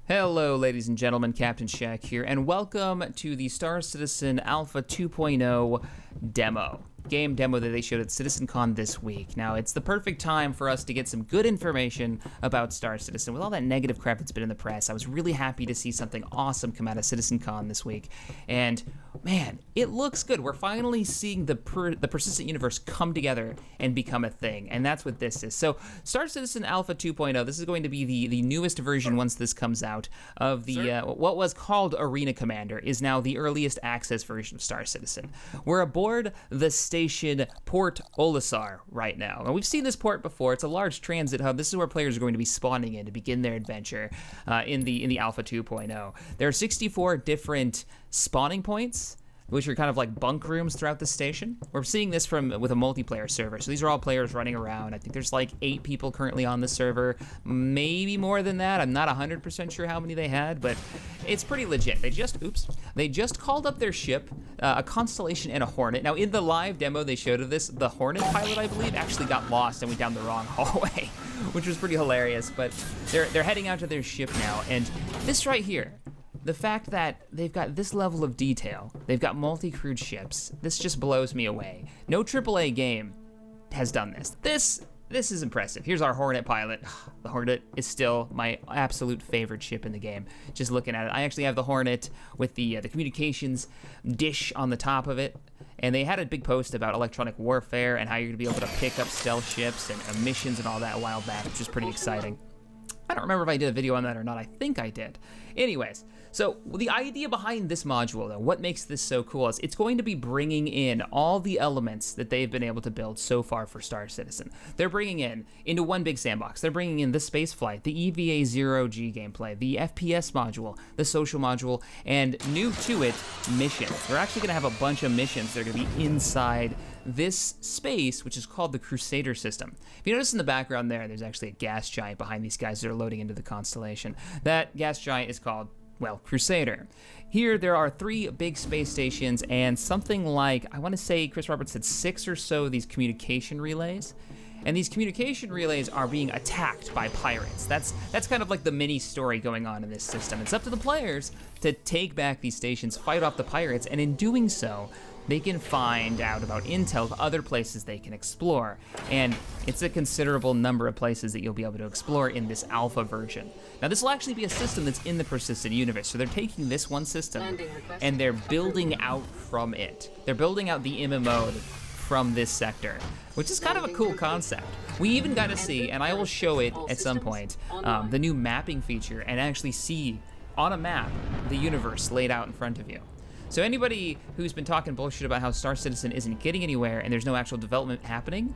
Hello, ladies and gentlemen, Captain Shaq here, and welcome to the Star Citizen Alpha 2.0 game demo that they showed at CitizenCon this week. Now, it's the perfect time for us to get some good information about Star Citizen. With all that negative crap that's been in the press, I was really happy to see something awesome come out of CitizenCon this week, and man, it looks good. We're finally seeing the persistent universe come together and become a thing, and that's what this is. So, Star Citizen Alpha 2.0, this is going to be the newest version once this comes out of the what was called Arena Commander is now the earliest access version of Star Citizen. We're aboard the station Port Olisar right now. Now, we've seen this port before. It's a large transit hub. This is where players are going to be spawning in to begin their adventure in the Alpha 2.0. There are 64 different spawning points, which are kind of like bunk rooms throughout the station. We're seeing this with a multiplayer server. So these are all players running around. I think there's like 8 people currently on the server, maybe more than that. I'm not 100% sure how many they had, but it's pretty legit. They just called up their ship, a Constellation and a Hornet. Now in the live demo they showed of this, the Hornet Pilot, I believe, actually got lost and went down the wrong hallway, which was pretty hilarious. But they're heading out to their ship now, and this right here, the fact that they've got this level of detail, they've got multi-crewed ships, this just blows me away. No AAA game has done this. This is impressive. Here's our Hornet Pilot. The Hornet is still my absolute favorite ship in the game. Just looking at it, I actually have the Hornet with the communications dish on the top of it, and they had a big post about electronic warfare and how you're gonna be able to pick up stealth ships and missions and all that a while back, which is pretty exciting. I don't remember if I did a video on that or not. I think I did. Anyways, so the idea behind this module, though, what makes this so cool is it's going to be bringing in all the elements that they've been able to build so far for Star Citizen. They're bringing into one big sandbox. They're bringing in the space flight, the EVA 0G gameplay, the FPS module, the social module, and new to it, missions. We're actually going to have a bunch of missions that are going to be inside this space, which is called the Crusader system. If you notice in the background there's actually a gas giant behind these guys that are loading into the Constellation. That gas giant is called, well, Crusader. Here there are 3 big space stations and something like, I want to say Chris Roberts said 6 or so of these communication relays. And these communication relays are being attacked by pirates. That's kind of like the mini story going on in this system. It's up to the players to take back these stations, fight off the pirates, and in doing so, they can find out about intel of other places they can explore. And it's a considerable number of places that you'll be able to explore in this alpha version. Now this will actually be a system that's in the persistent universe. So they're taking this one system and they're building out from it. They're building out the MMO from this sector, which is kind of a cool concept. We even got to see, and I will show it at some point, the new mapping feature and actually see on a map the universe laid out in front of you. So anybody who's been talking bullshit about how Star Citizen isn't getting anywhere and there's no actual development happening,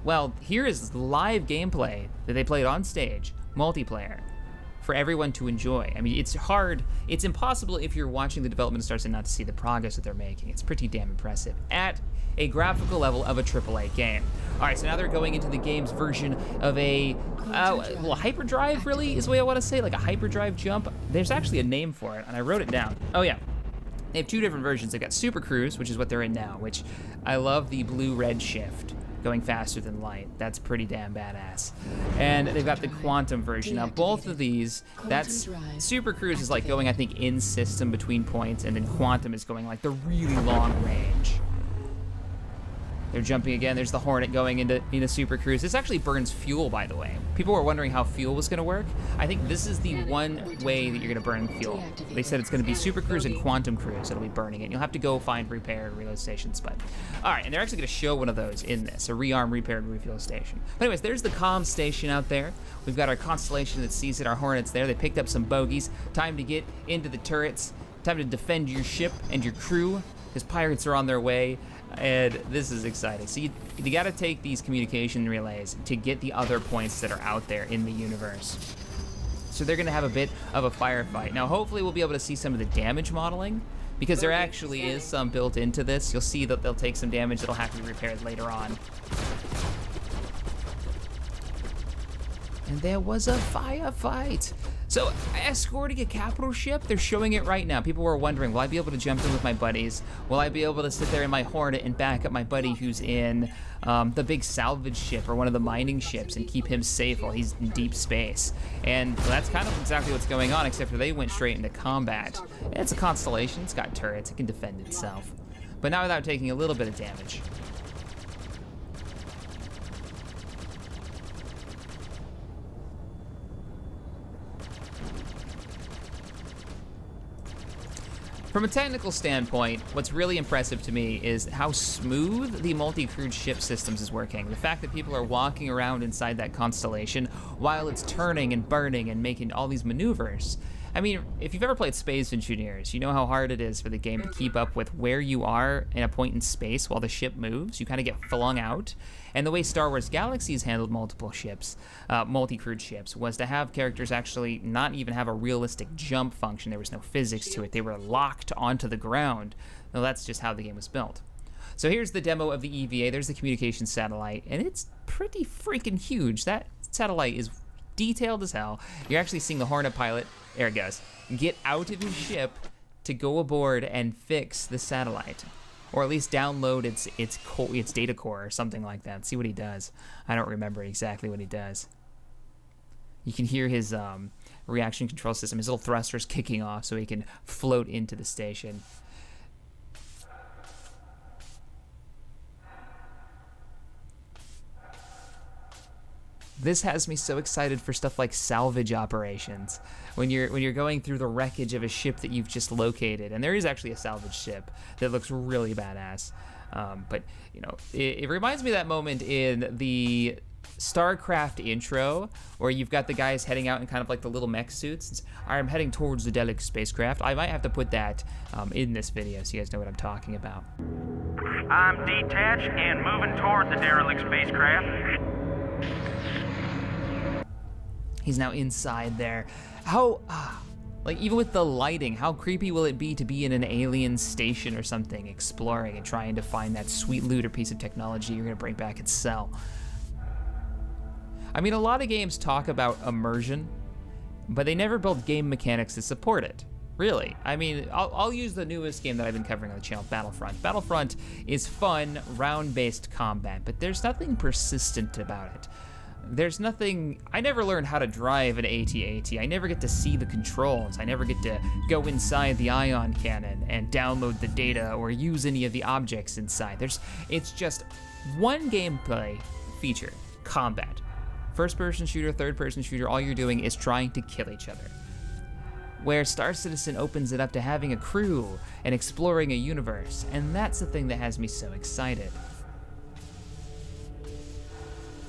well, here is live gameplay that they played on stage, multiplayer, for everyone to enjoy. I mean, it's hard, it's impossible if you're watching the development of Star Citizen not to see the progress that they're making. It's pretty damn impressive at a graphical level of a AAA game. All right, so now they're going into the game's version of a hyperdrive, really, is the way I want to say, like a hyperdrive jump. There's actually a name for it, and I wrote it down. Oh yeah. They have 2 different versions. They've got Super Cruise, which is what they're in now, which I love the blue-red shift, going faster than light. That's pretty damn badass. And they've got the Quantum version. Now, both of these, Super Cruise is like going, I think, in system between points, and then Quantum is going like the really long range. They're jumping again. There's the Hornet going into Super Cruise. This actually burns fuel, by the way. People were wondering how fuel was going to work. I think this is the one way that you're going to burn fuel. They said it's going to be Super Cruise and Quantum Cruise that'll be burning it. You'll have to go find repair and reload stations, but all right. And they're actually going to show one of those in this, a rearm, repair, and refuel station. But anyways, there's the comm station out there. We've got our Constellation that sees it. Our Hornets there. They picked up some bogeys. Time to get into the turrets. Time to defend your ship and your crew, because pirates are on their way. And this is exciting. So you got to take these communication relays to get the other points that are out there in the universe. So they're going to have a bit of a firefight. Now, hopefully we'll be able to see some of the damage modeling, because there actually is some built into this. You'll see that they'll take some damage that'll have to be repaired later on. And there was a firefight. So, escorting a capital ship, they're showing it right now. People were wondering, will I be able to jump in with my buddies? Will I be able to sit there in my Hornet and back up my buddy who's in the big salvage ship or one of the mining ships and keep him safe while he's in deep space? And that's kind of exactly what's going on, except for they went straight into combat. It's a constellation, it's got turrets, it can defend itself. But not without taking a little bit of damage. From a technical standpoint, what's really impressive to me is how smooth the multi-crewed ship systems is working. The fact that people are walking around inside that constellation while it's turning and burning and making all these maneuvers. I mean, if you've ever played Space Engineers, you know how hard it is for the game to keep up with where you are in a point in space while the ship moves. You kind of get flung out. And the way Star Wars Galaxies handled multiple ships, multi-crewed ships, was to have characters actually not even have a realistic jump function. There was no physics to it. They were locked onto the ground. Well, that's just how the game was built. So here's the demo of the EVA. There's the communications satellite, and it's pretty freaking huge. That satellite is detailed as hell. You're actually seeing the Hornet Pilot, there it goes, get out of his ship to go aboard and fix the satellite. Or at least download its data core or something like that. See what he does. I don't remember exactly what he does. You can hear his reaction control system, his little thrusters kicking off so he can float into the station. This has me so excited for stuff like salvage operations. When you're going through the wreckage of a ship that you've just located, and there is actually a salvage ship that looks really badass. But you know, it reminds me of that moment in the StarCraft intro where you've got the guys heading out in kind of like the little mech suits. I'm heading towards the Delic spacecraft. I might have to put that in this video so you guys know what I'm talking about. I'm detached and moving toward the derelict spacecraft. He's now inside there. How, like even with the lighting, how creepy will it be to be in an alien station or something, exploring and trying to find that sweet loot or piece of technology you're gonna bring back and sell? I mean, a lot of games talk about immersion, but they never build game mechanics to support it. Really. I mean, I'll use the newest game that I've been covering on the channel, Battlefront. Battlefront is fun, round-based combat, but there's nothing persistent about it. There's nothing, I never learned how to drive an AT-AT. I never get to see the controls. I never get to go inside the ion cannon and download the data or use any of the objects inside. It's just one gameplay feature, combat. First-person shooter, third-person shooter, all you're doing is trying to kill each other. Where Star Citizen opens it up to having a crew and exploring a universe, and that's the thing that has me so excited.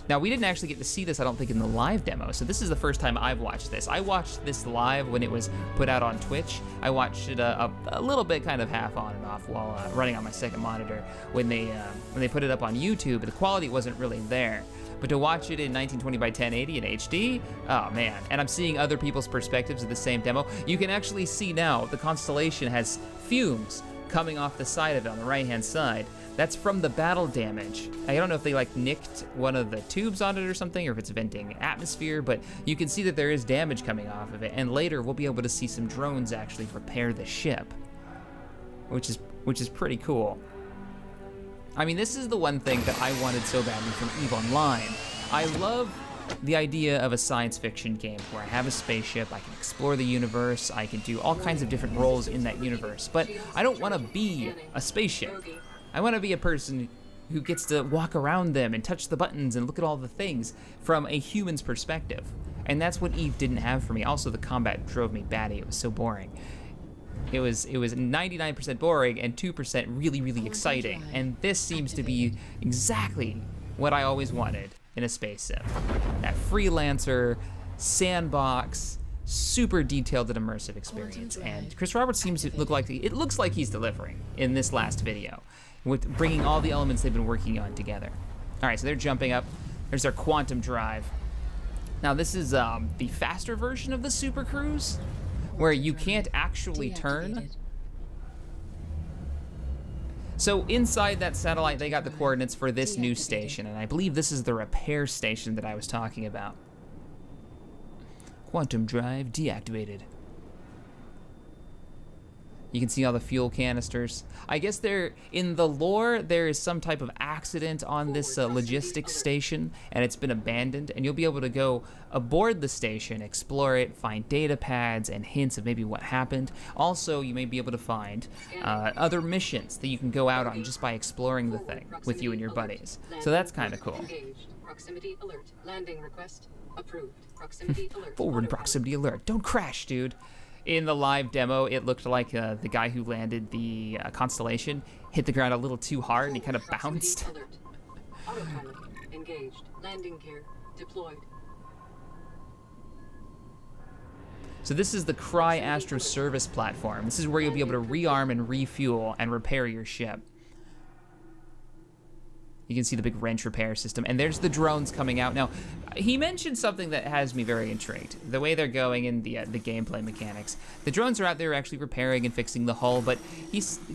Now, we didn't actually get to see this, I don't think, in the live demo, so this is the first time I've watched this. I watched this live when it was put out on Twitch. I watched it a little bit kind of half on and off while running on my second monitor. When they put it up on YouTube, the quality wasn't really there. But to watch it in 1920 by 1080 in HD, oh man. And I'm seeing other people's perspectives of the same demo. You can actually see now the constellation has fumes coming off the side of it on the right-hand side. That's from the battle damage. I don't know if they like nicked one of the tubes on it or something, or if it's venting atmosphere, but you can see that there is damage coming off of it. And later we'll be able to see some drones actually repair the ship, which is pretty cool. I mean, this is the one thing that I wanted so badly from EVE Online. I love the idea of a science fiction game where I have a spaceship, I can explore the universe, I can do all kinds of different roles in that universe, but I don't want to be a spaceship. I want to be a person who gets to walk around them and touch the buttons and look at all the things from a human's perspective. And that's what EVE didn't have for me. Also, the combat drove me batty. It was so boring. It was 99% boring and 2% really, really exciting. And this seems to be exactly what I always wanted in a space sim. That freelancer, sandbox, super detailed and immersive experience. And Chris Roberts seems to look like, it looks like he's delivering in this last video, with bringing all the elements they've been working on together. All right, so they're jumping up. There's their quantum drive. Now this is the faster version of the Super Cruise, where you can't actually turn. So inside that satellite, they got the coordinates for this new station, and I believe this is the repair station that I was talking about. Quantum drive deactivated. You can see all the fuel canisters. I guess in the lore, there is some type of accident on this logistics station, and it's been abandoned, and you'll be able to go aboard the station, explore it, find data pads and hints of maybe what happened. Also, you may be able to find other missions that you can go out on just by exploring the thing with you and your buddies. So that's kind of cool. Proximity alert. Landing request approved. Proximity alert. Forward proximity alert. Don't crash, dude. In the live demo, it looked like the guy who landed the Constellation hit the ground a little too hard and he kind of bounced. Autopilot engaged. Landing gear deployed. So this is the Cry Astro Service platform. This is where you'll be able to rearm and refuel and repair your ship. You can see the big wrench repair system, and there's the drones coming out. Now, he mentioned something that has me very intrigued, the way they're going in the gameplay mechanics. The drones are out there actually repairing and fixing the hull, but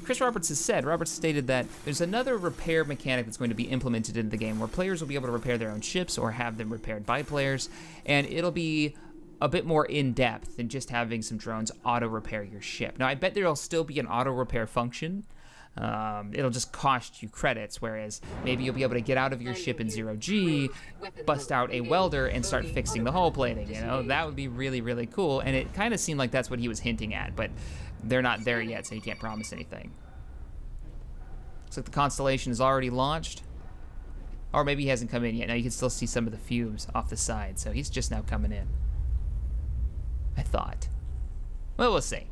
Chris Roberts has said, Roberts stated that there's another repair mechanic that's going to be implemented in the game where players will be able to repair their own ships or have them repaired by players, and it'll be a bit more in-depth than just having some drones auto-repair your ship. Now, I bet there'll still be an auto-repair function. It'll just cost you credits, whereas maybe you'll be able to get out of your ship in 0G, bust out a welder, and start fixing the hull plating, you know? That would be really, really cool, and it kind of seemed like that's what he was hinting at, but they're not there yet, so he can't promise anything. Looks like the Constellation is already launched. Or maybe he hasn't come in yet. Now you can still see some of the fumes off the side, so he's just now coming in. I thought. Well, we'll see.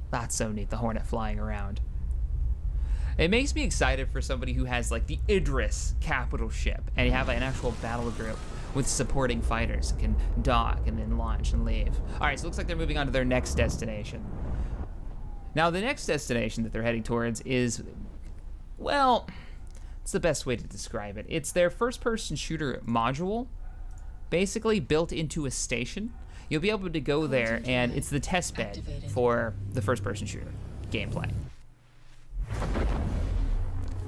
That's so neat, the Hornet flying around. It makes me excited for somebody who has like the Idris capital ship, and you have an actual battle group with supporting fighters that can dock and then launch and leave. All right, so it looks like they're moving on to their next destination. Now, the next destination that they're heading towards is, well, it's the best way to describe it. It's their first-person shooter module, basically built into a station. You'll be able to go there, and it's the test bed for the first-person shooter gameplay.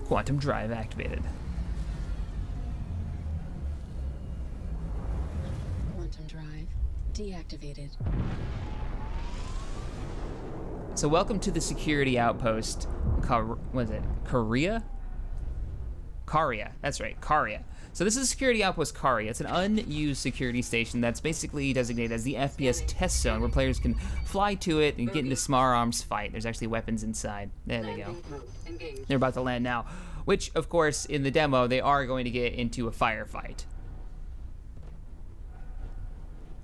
Quantum drive activated. Quantum drive deactivated. So welcome to the security outpost. What is it? Korea? Karia. That's right, Karia. So this is security outpost Karia. It's an unused security station that's basically designated as the FPS test zone where players can fly to it and get into small arms fight. There's actually weapons inside. There they go. They're about to land now, which of course in the demo they are going to get into a firefight.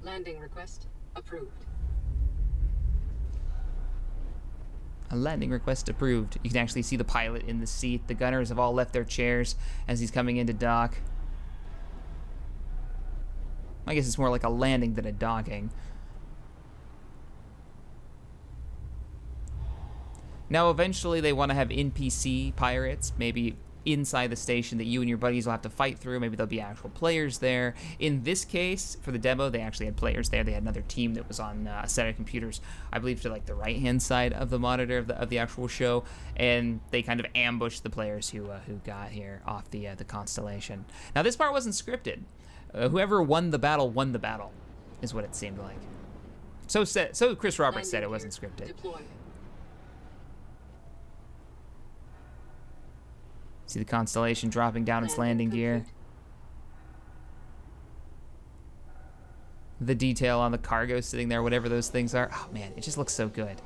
Landing request approved. A landing request approved. You can actually see the pilot in the seat. The gunners have all left their chairs as he's coming into dock. I guess it's more like a landing than a docking. Now, eventually they want to have NPC pirates, maybe inside the station that you and your buddies will have to fight through. Maybe there'll be actual players there. In this case, for the demo, they actually had players there. They had another team that was on a set of computers, I believe to like the right-hand side of the monitor of the actual show, and they kind of ambushed the players who got here off the Constellation. Now, this part wasn't scripted. Whoever won the battle, is what it seemed like. So Chris Roberts said it wasn't scripted. See the Constellation dropping down its landing gear. The detail on the cargo sitting there, whatever those things are. Oh man, it just looks so good.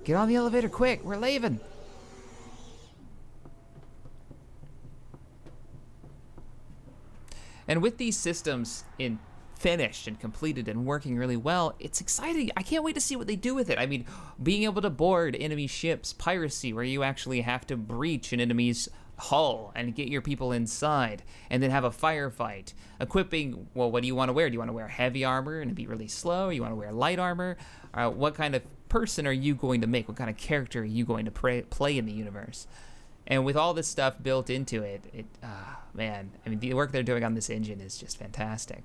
Get on the elevator quick, we're leaving. And with these systems finished and completed and working really well, it's exciting. I can't wait to see what they do with it. I mean, being able to board enemy ships, piracy, where you actually have to breach an enemy's hull and get your people inside, and then have a firefight. Equipping, well, what do you want to wear? Do you want to wear heavy armor and be really slow? You want to wear light armor? What kind of person are you going to make? What kind of character are you going to play in the universe? And with all this stuff built into it, man, I mean, the work they're doing on this engine is just fantastic.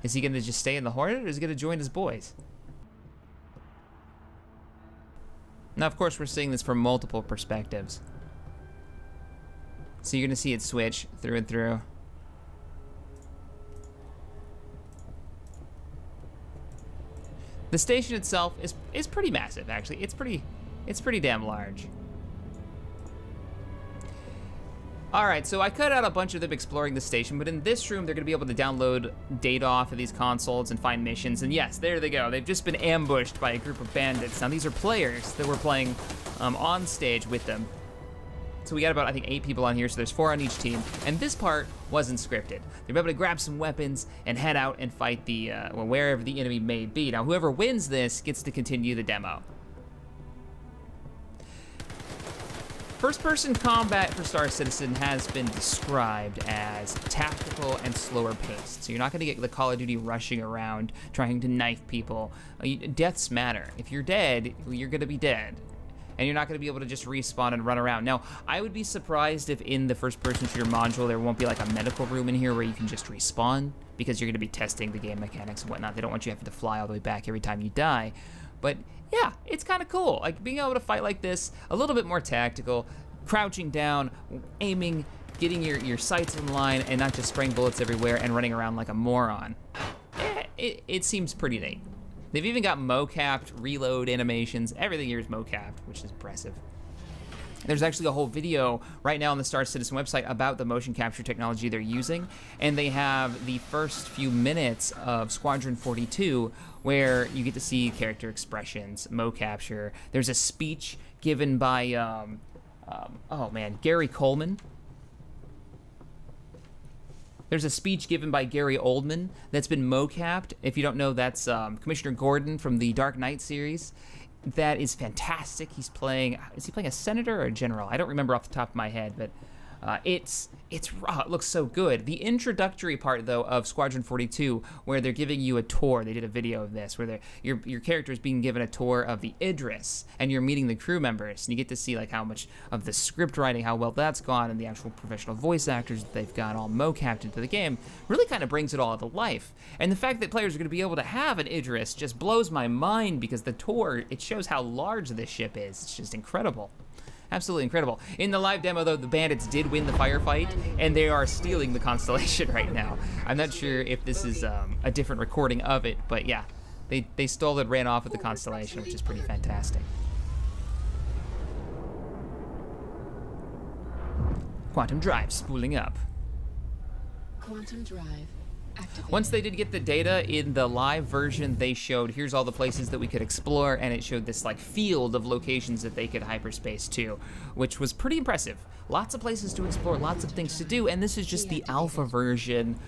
Is he going to just stay in the Hornet, or is he going to join his boys? Now, of course, we're seeing this from multiple perspectives. So you're gonna see it switch through and through. The station itself is pretty massive, actually. It's pretty damn large. All right, so I cut out a bunch of them exploring the station, but in this room, they're gonna be able to download data off of these consoles and find missions, and yes, there they go. They've just been ambushed by a group of bandits. Now, these are players that were playing on stage with them. So we got about, I think, 8 people on here, so there's 4 on each team, and this part wasn't scripted. They're able to grab some weapons and head out and fight the, well, wherever the enemy may be. Now, whoever wins this gets to continue the demo. First-person combat for Star Citizen has been described as tactical and slower paced. So you're not gonna get the Call of Duty rushing around, trying to knife people. Deaths matter. If you're dead, you're gonna be dead. And you're not gonna be able to just respawn and run around. Now, I would be surprised if in the first-person shooter module, there won't be like a medical room in here where you can just respawn, because you're gonna be testing the game mechanics and whatnot. They don't want you having to fly all the way back every time you die. But yeah, it's kind of cool. Like, being able to fight like this, a little bit more tactical, crouching down, aiming, getting your sights in line, and not just spraying bullets everywhere and running around like a moron. It seems pretty neat. They've even got mocapped reload animations. Everything here is mocapped, which is impressive. There's actually a whole video right now on the Star Citizen website about the motion capture technology they're using, and they have the first few minutes of Squadron 42 where you get to see character expressions, mo-capture. There's a speech given by, oh man, Gary Coleman. There's a speech given by Gary Oldman that's been mo-capped. If you don't know, that's Commissioner Gordon from the Dark Knight series. That is fantastic. He's playing, is he playing a senator or a general? I don't remember off the top of my head, but it's raw. It looks so good. The introductory part, though, of Squadron 42, where they're giving you a tour, they did a video of this, where your character is being given a tour of the Idris, and you're meeting the crew members, and you get to see like how much of the script writing, how well that's gone, and the actual professional voice actors that they've got all mo-capped into the game, really kind of brings it all to life. And the fact that players are going to be able to have an Idris just blows my mind, because the tour, it shows how large this ship is. It's just incredible. Absolutely incredible. In the live demo, though, the bandits did win the firefight, and they are stealing the Constellation right now. I'm not sure if this is a different recording of it, but yeah, they stole it, ran off with the Constellation, which is pretty fantastic. Quantum drive spooling up. Quantum drive activated. Once they did get the data in the live version, they showed here's all the places that we could explore, and it showed this like field of locations that they could hyperspace to, which was pretty impressive. Lots of places to explore, lots of things to do, and this is just the alpha version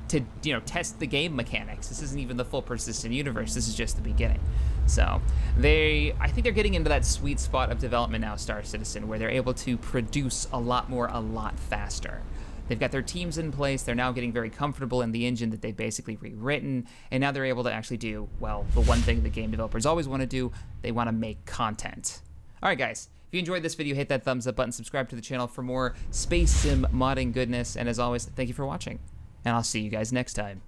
to, you know, test the game mechanics. This isn't even the full persistent universe. This is just the beginning. So I think they're getting into that sweet spot of development now, Star Citizen, where they're able to produce a lot more, a lot faster. They've got their teams in place. They're now getting very comfortable in the engine that they've basically rewritten, and now they're able to actually do, well, the one thing that game developers always want to do. They want to make content. All right, guys. If you enjoyed this video, hit that thumbs up button, subscribe to the channel for more space sim modding goodness, and as always, thank you for watching, and I'll see you guys next time.